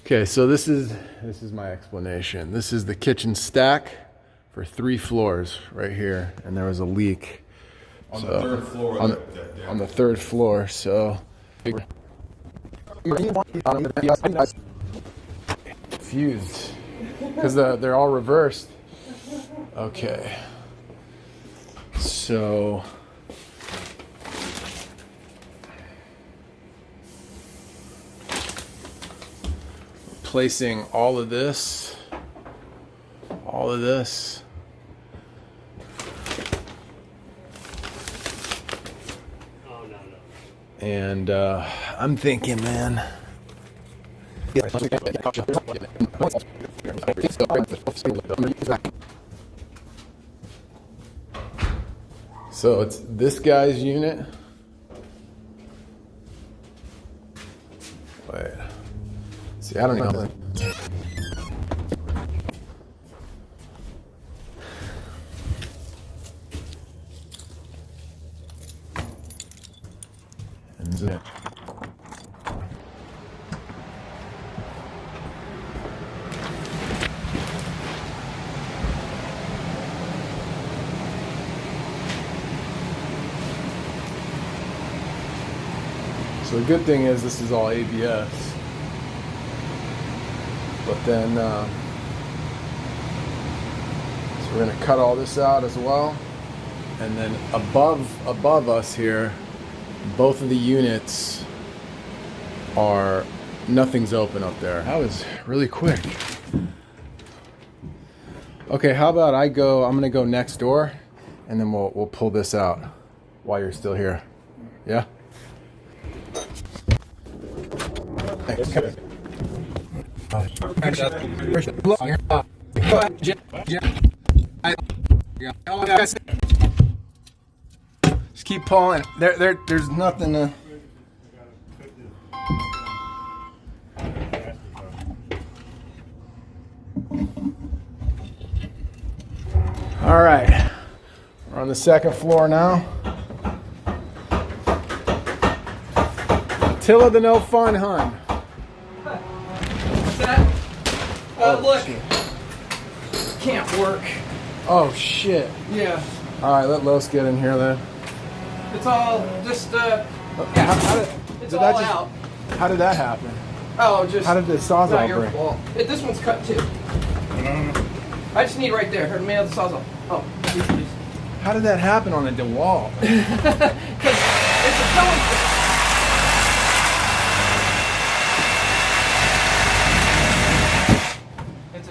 Okay, so this is my explanation. This is the kitchen stack for 3 floors right here, and there was a leak On the third floor. on the 3rd floor. So confused because they're all reversed. Okay, so placing all of this. And I'm thinking, man. So it's this guy's unit. Wait. See, I don't even know. And so the good thing is this is all ABS. But then, so we're going to cut all this out as well. And then above us here, both of the units are, nothing's open up there. That was really quick. Okay, how about I'm going to go next door, and then we'll pull this out while you're still here. Yeah? Thanks. Just keep pulling. There's nothing to. All right, we're on the 2nd floor now. Attila the No Fun Hun. What's that? Look. Shit. Can't work. Oh shit. Yeah. All right, let Los get in here then. It's all just, it's all out. How did that happen? Oh, just. How did the sawzall not your break? fault. This one's cut too. I just need right there. Her man of the sawzall. Oh, please. How did that happen on the DeWalt? Because it's a pellet.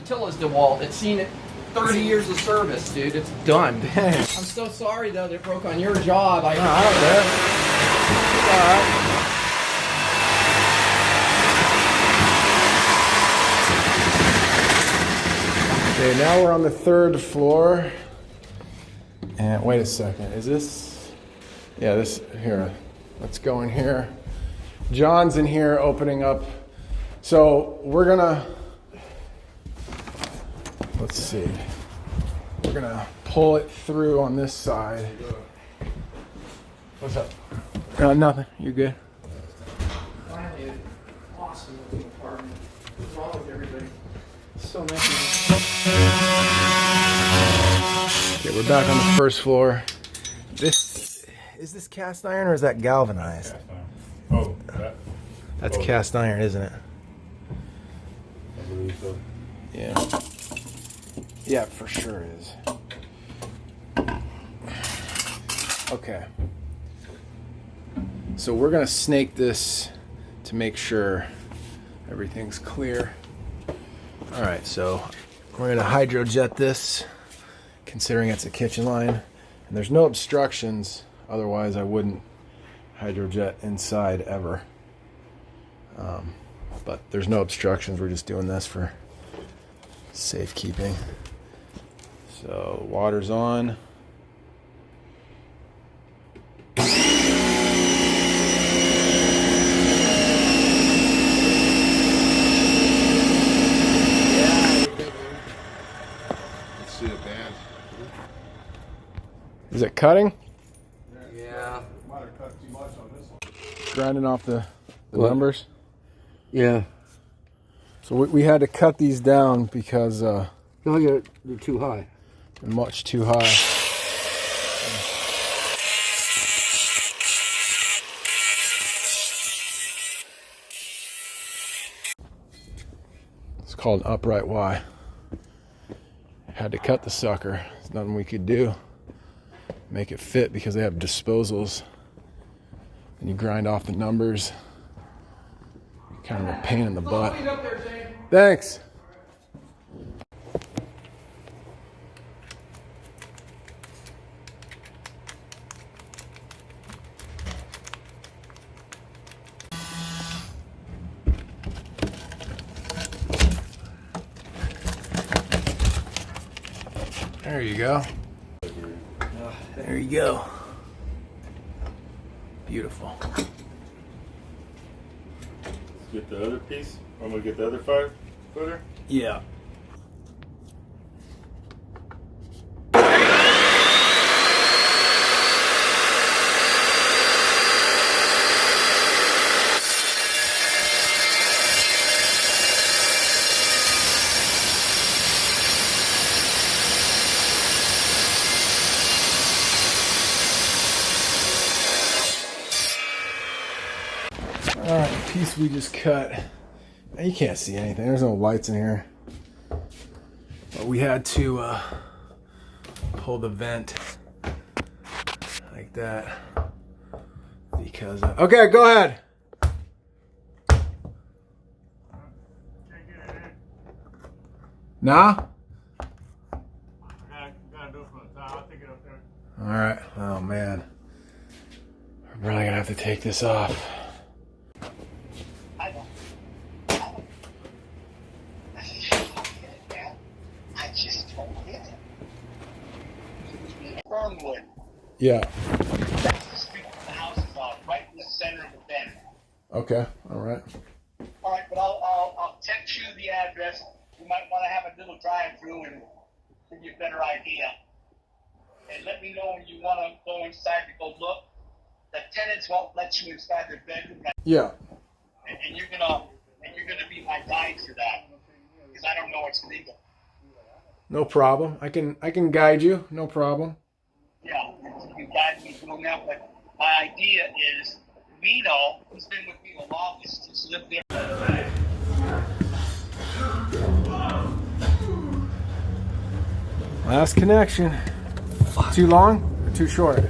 Attila's DeWalt. It's seen it 30 years of service, dude. It's done. Dang. I'm so sorry though that it broke on your job. I don't care. It's all right. Okay, now we're on the 3rd floor. And wait a second, is this? Yeah, this here. Let's go in here. John's in here opening up. So we're gonna. Let's see. We're gonna pull it through on this side. What's up? Nothing. You good? Finally, an awesome looking apartment. What's wrong with everybody? So nice. Okay, we're back on the 1st floor. Is this cast iron or is that galvanized? Oh, That's cast iron, isn't it? I believe so. Yeah. Yeah, for sure is. Okay. So we're gonna snake this to make sure everything's clear. All right, so we're gonna hydrojet this, considering it's a kitchen line, and there's no obstructions. Otherwise, I wouldn't hydrojet inside ever. But there's no obstructions. We're just doing this for safekeeping. So water's on. Is it cutting? Yeah. Might have cut too much on this one. Grinding off the numbers? Yeah. So we had to cut these down because No, they're too high. they're much too high. It's called an upright Y. Had to cut the sucker. There's nothing we could do. Make it fit because they have disposals. And you grind off the numbers. Kind of a pain in the butt. Clean up there, Zane. Thanks. There you go. There you go. Beautiful. Get the other piece. I'm gonna get the other 5-footer. Yeah. All right, the piece we just cut. You can't see anything. There's no lights in here. But we had to pull the vent like that because. Okay, go ahead. Nah. All right. Oh man, we're probably gonna have to take this off. Fernwood. Yeah. That's the street the house is on, right in the center of the bend. Okay. All right. All right, but I'll text you the address. You might want to have a little drive-through and give you a better idea. And let me know when you want to go inside to go look. The tenants won't let you inside their bedroom, Yeah. and you're gonna be my guide for that because I don't know it's legal. No problem. I can guide you. No problem. Yeah, you guide me through that. But my idea is, Vito, who's been with me the longest, has lived there. Last connection. Too long or too short?